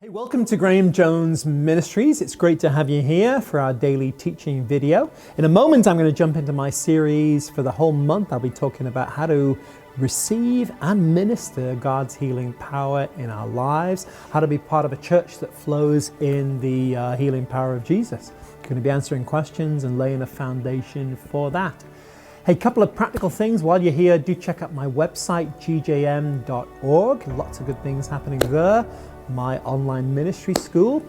Hey, welcome to Graham Jones Ministries. It's great to have you here for our daily teaching video. In a moment, I'm going to jump into my series for the whole month. I'll be talking about how to receive and minister God's healing power in our lives, how to be part of a church that flows in the healing power of Jesus. I'm going to be answering questions and laying a foundation for that. Hey, couple of practical things while you're here. Do check out my website, gjm.org. Lots of good things happening there. My online ministry school.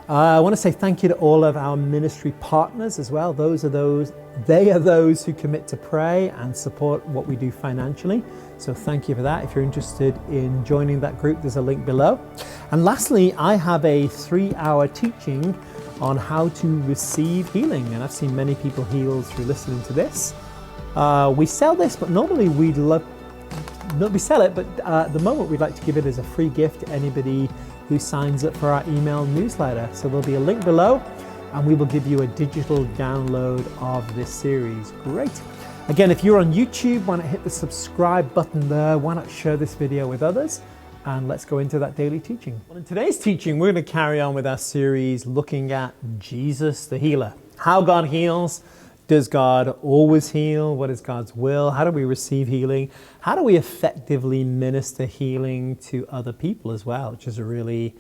I want to say thank you to all of our ministry partners as well. They are those who commit to pray and support what we do financially. So thank you for that. If you're interested in joining that group, there's a link below. And lastly, I have a 3-hour teaching on how to receive healing. And I've seen many people healed through listening to this. We sell this, but normally we sell it, but at the moment we'd like to give it as a free gift to anybody who signs up for our email newsletter. So there'll be a link below and we will give you a digital download of this series. Great. Again, if you're on YouTube, why not hit the subscribe button there? Why not share this video with others? And let's go into that daily teaching. Well, in today's teaching, we're going to carry on with our series looking at Jesus the healer. How God heals. Does God always heal? What is God's will? How do we receive healing? How do we effectively minister healing to other people as well, which is a really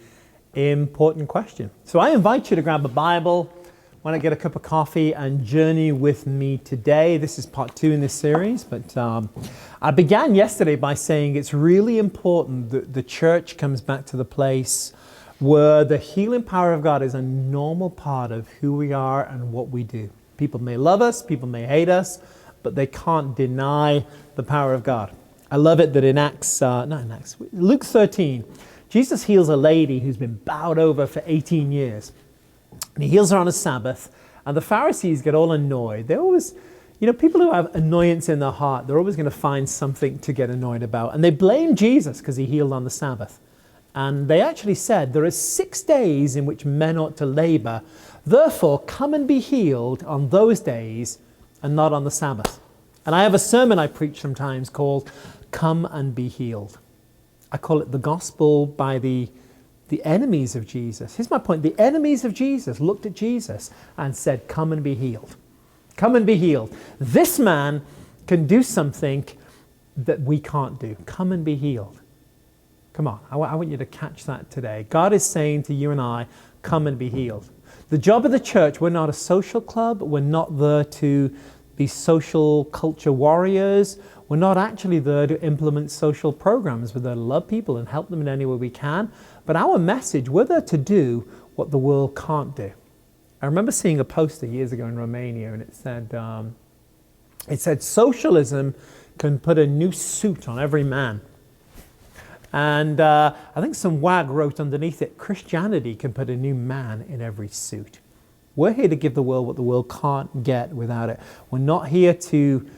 important question. So I invite you to grab a Bible, why not get a cup of coffee and journey with me today. This is part 2 in this series, but I began yesterday by saying it's really important that the church comes back to the place where the healing power of God is a normal part of who we are and what we do. People may love us, people may hate us, but they can't deny the power of God. I love it that in Luke 13, Jesus heals a lady who's been bowed over for 18 years. And he heals her on a Sabbath, and the Pharisees get all annoyed. They always, people who have annoyance in their heart, they're always going to find something to get annoyed about. And they blame Jesus because he healed on the Sabbath. And they actually said, there are 6 days in which men ought to labor. Therefore, come and be healed on those days and not on the Sabbath. And I have a sermon I preach sometimes called Come and Be Healed. I call it the gospel by the enemies of Jesus. Here's my point. The enemies of Jesus looked at Jesus and said, come and be healed. Come and be healed. This man can do something that we can't do. Come and be healed. Come on, I want you to catch that today. God is saying to you and I, come and be healed. The job of the church, we're not a social club. We're not there to be social culture warriors. We're not actually there to implement social programs. We're there to love people and help them in any way we can. But our message, we're there to do what the world can't do. I remember seeing a poster years ago in Romania, and it said socialism can put a new suit on every man. And I think some wag wrote underneath it, Christianity can put a new man in every suit. We're here to give the world what the world can't get without it. We're not here to,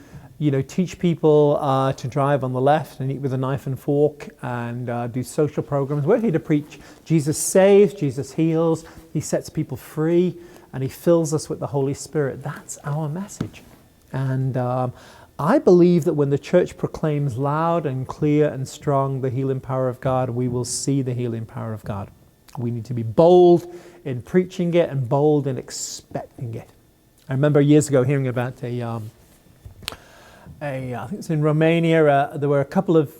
teach people to drive on the left and eat with a knife and fork and do social programs. We're here to preach Jesus saves, Jesus heals, he sets people free, and he fills us with the Holy Spirit. That's our message. And I believe that when the church proclaims loud and clear and strong the healing power of God, we will see the healing power of God. We need to be bold in preaching it and bold in expecting it. I remember years ago hearing about I think it's in Romania, there were a couple of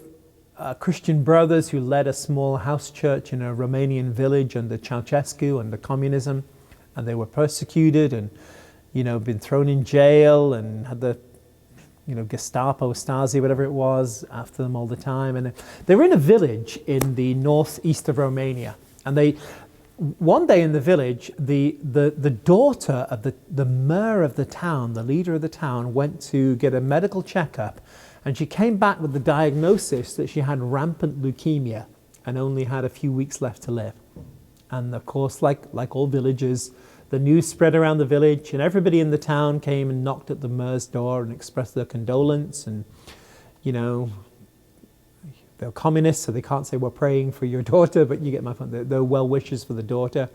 Christian brothers who led a small house church in a Romanian village under Ceausescu, under communism, and they were persecuted and, been thrown in jail and had the Gestapo, Stasi, whatever it was, after them all the time. And they were in a village in the northeast of Romania. And one day in the village, the daughter of the mayor of the town, the leader of the town, went to get a medical checkup. And she came back with the diagnosis that she had rampant leukemia and only had a few weeks left to live. And of course, like all villages, the news spread around the village, and everybody in the town came and knocked at the mayor's door and expressed their condolence. And, they're communists, so they can't say we're praying for your daughter, but you get my point. They're well wishes for the daughter.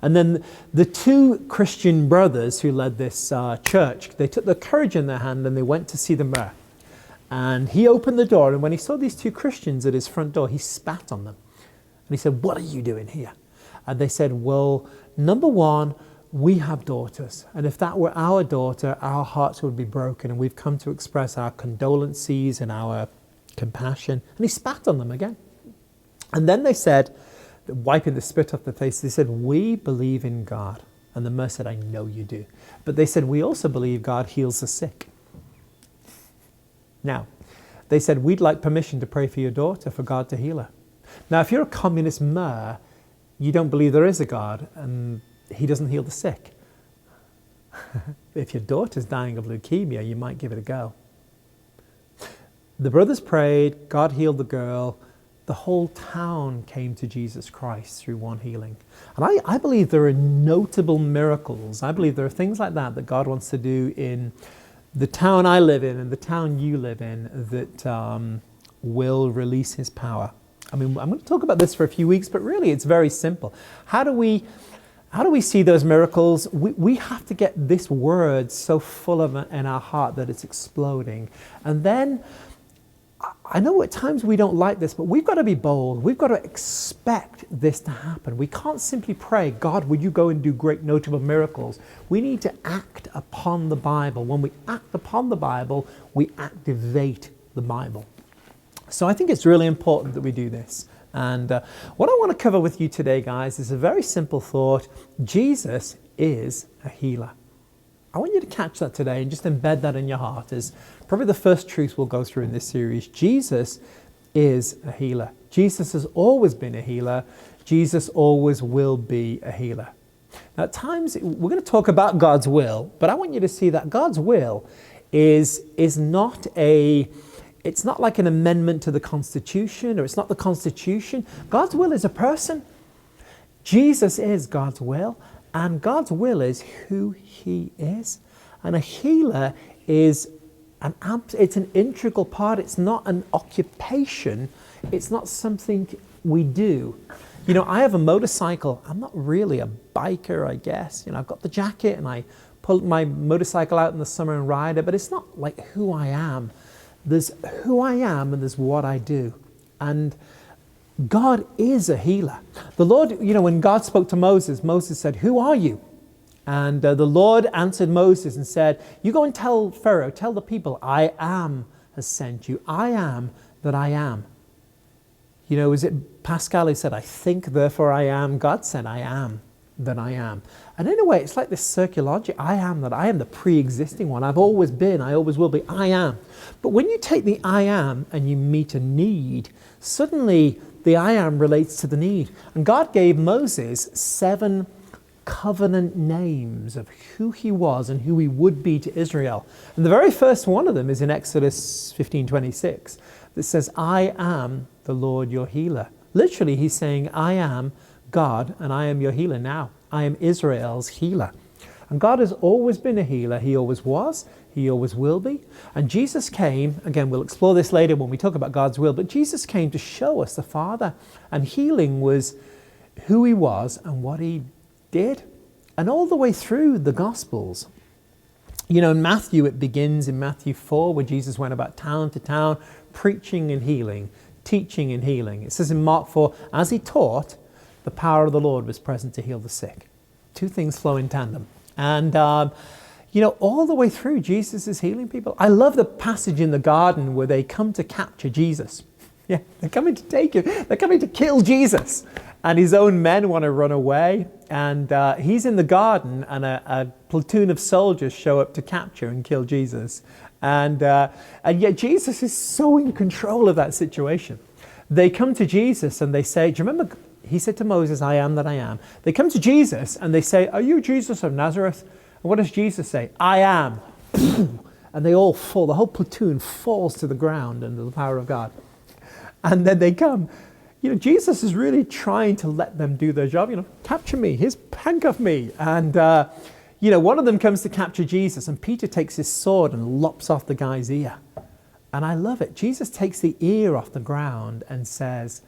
And then the 2 Christian brothers who led this church, they took their courage in their hand and they went to see the mayor. And he opened the door, and when he saw these 2 Christians at his front door, he spat on them. And he said, "What are you doing here?" And they said, well, number one, we have daughters. And if that were our daughter, our hearts would be broken. And we've come to express our condolences and our compassion. And he spat on them again. And then they said, wiping the spit off their face, they said, we believe in God. And the Mer said, I know you do. But they said, we also believe God heals the sick. Now, they said, we'd like permission to pray for your daughter, for God to heal her. Now, if you're a communist Mer, you don't believe there is a God and he doesn't heal the sick. If your daughter's dying of leukemia, you might give it a go. The brothers prayed, God healed the girl. The whole town came to Jesus Christ through one healing. And I believe there are notable miracles. I believe there are things like that God wants to do in the town I live in and the town you live in that will release his power. I mean, I'm going to talk about this for a few weeks, but really it's very simple. How do we see those miracles? We have to get this word so full of in our heart that it's exploding. And then, I know at times we don't like this, but we've got to be bold. We've got to expect this to happen. We can't simply pray, God, would you go and do great notable miracles? We need to act upon the Bible. When we act upon the Bible, we activate the Bible. So I think it's really important that we do this. And what I want to cover with you today, guys, is a very simple thought. Jesus is a healer. I want you to catch that today and just embed that in your heart as probably the first truth we'll go through in this series. Jesus is a healer. Jesus has always been a healer. Jesus always will be a healer. Now, at times, we're going to talk about God's will, but I want you to see that God's will is not it's not like an amendment to the Constitution, or it's not the Constitution. God's will is a person. Jesus is God's will, and God's will is who he is. And a healer is it's an integral part. It's not an occupation. It's not something we do. You know, I have a motorcycle. I'm not really a biker, I guess. You know, I've got the jacket and I pull my motorcycle out in the summer and ride it, but it's not like who I am. There's who I am and there's what I do. And God is a healer. The Lord, you know, when God spoke to Moses, Moses said, who are you? And the Lord answered Moses and said, you go and tell Pharaoh, tell the people, I am has sent you. I am that I am. You know, is it Pascal who said, I think, therefore I am? God said, I am that I am. And in a way, it's like this circular logic. I am that I am the pre-existing one. I've always been, I always will be, I am. But when you take the I am and you meet a need, suddenly the I am relates to the need. And God gave Moses 7 covenant names of who he was and who he would be to Israel. And the very first one of them is in Exodus 15:26 that says, I am the Lord your healer. Literally, he's saying, I am God and I am your healer now. I am Israel's healer. And God has always been a healer. He always was. He always will be. And Jesus came, again, we'll explore this later when we talk about God's will, but Jesus came to show us the Father. And healing was who he was and what he did. And all the way through the Gospels. You know, in Matthew, it begins in Matthew 4, where Jesus went about town to town, preaching and healing, teaching and healing. It says in Mark 4, as he taught, the power of the Lord was present to heal the sick. 2 things flow in tandem. And, you know, all the way through, Jesus is healing people. I love the passage in the garden where they come to capture Jesus. Yeah, they're coming to take him. They're coming to kill Jesus. And his own men want to run away. And he's in the garden and a platoon of soldiers show up to capture and kill Jesus. And yet Jesus is so in control of that situation. They come to Jesus and they say, do you remember, he said to Moses, I am that I am. They come to Jesus and they say, are you Jesus of Nazareth? And what does Jesus say? I am. And they all fall, the whole platoon falls to the ground under the power of God. And then they come. You know, Jesus is really trying to let them do their job. You know, capture me, handcuff me. And, you know, one of them comes to capture Jesus and Peter takes his sword and lops off the guy's ear. And I love it. Jesus takes the ear off the ground and says,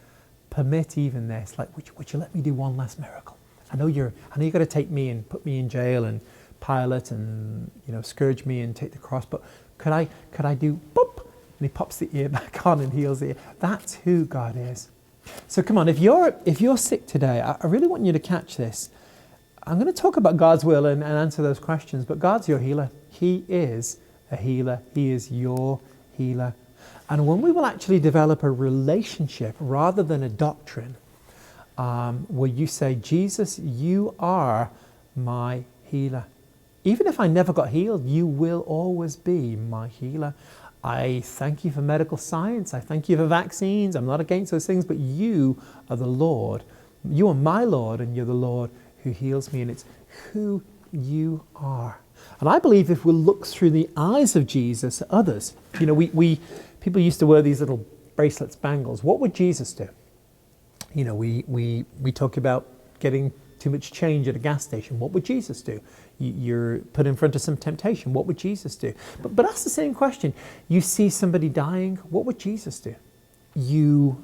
permit even this. Like, would you let me do one last miracle? I know you're going to take me and put me in jail and Pilate and, you know, scourge me and take the cross. But could I do boop? And he pops the ear back on and heals the ear. That's who God is. So come on, if you're sick today, I really want you to catch this. I'm going to talk about God's will and answer those questions, but God's your healer. He is a healer. He is your healer. And when we will actually develop a relationship rather than a doctrine, where you say, Jesus, you are my healer. Even if I never got healed, you will always be my healer. I thank you for medical science. I thank you for vaccines. I'm not against those things, but you are the Lord. You are my Lord, and you're the Lord who heals me, and it's who you are. And I believe if we look through the eyes of Jesus at others, you know, people used to wear these little bracelets, bangles. What would Jesus do? You know, we talk about getting too much change at a gas station. What would Jesus do? You're put in front of some temptation. What would Jesus do? But that's the same question. You see somebody dying. What would Jesus do? You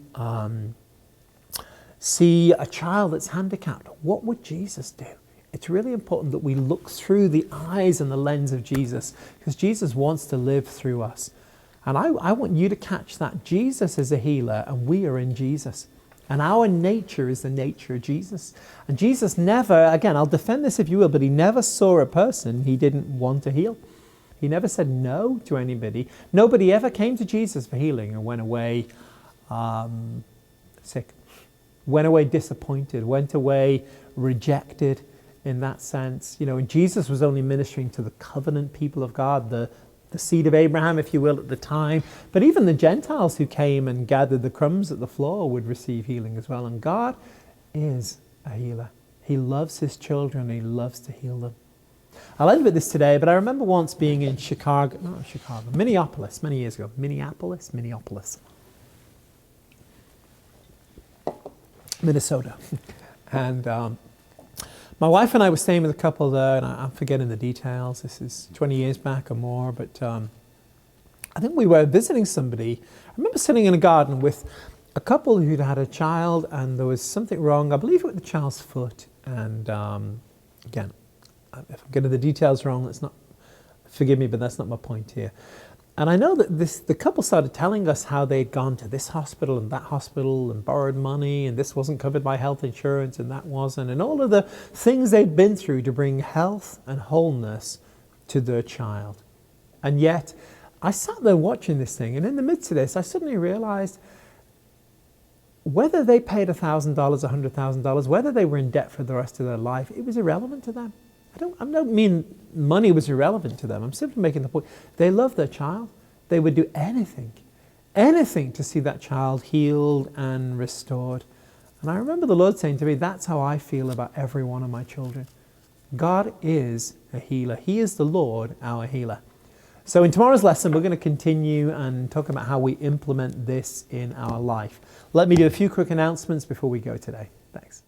see a child that's handicapped. What would Jesus do? It's really important that we look through the eyes and the lens of Jesus, because Jesus wants to live through us. And I want you to catch that. Jesus is a healer, and we are in Jesus. And our nature is the nature of Jesus. And Jesus never, again, I'll defend this if you will, but he never saw a person he didn't want to heal. He never said no to anybody. Nobody ever came to Jesus for healing and went away sick, went away disappointed, went away rejected in that sense. You know, and Jesus was only ministering to the covenant people of God, the seed of Abraham, if you will, at the time. But even the Gentiles who came and gathered the crumbs at the floor would receive healing as well. And God is a healer. He loves his children. He loves to heal them. I'll end with this today, but I remember once being in Minneapolis, many years ago. Minneapolis, Minnesota. And my wife and I were staying with a couple there, and I'm forgetting the details. This is 20 years back or more, but I think we were visiting somebody. I remember sitting in a garden with a couple who'd had a child, and there was something wrong, I believe, with the child's foot. And again, if I'm getting the details wrong, forgive me, but that's not my point here. And I know that the couple started telling us how they'd gone to this hospital and that hospital and borrowed money, and this wasn't covered by health insurance and that wasn't, and all of the things they'd been through to bring health and wholeness to their child. And yet, I sat there watching this thing, and in the midst of this, I suddenly realized whether they paid $1,000, $100,000, whether they were in debt for the rest of their life, it was irrelevant to them. I don't mean money was irrelevant to them. I'm simply making the point. They love their child. They would do anything to see that child healed and restored. And I remember the Lord saying to me, that's how I feel about every one of my children. God is a healer. He is the Lord, our healer. So in tomorrow's lesson, we're going to continue and talk about how we implement this in our life. Let me do a few quick announcements before we go today. Thanks.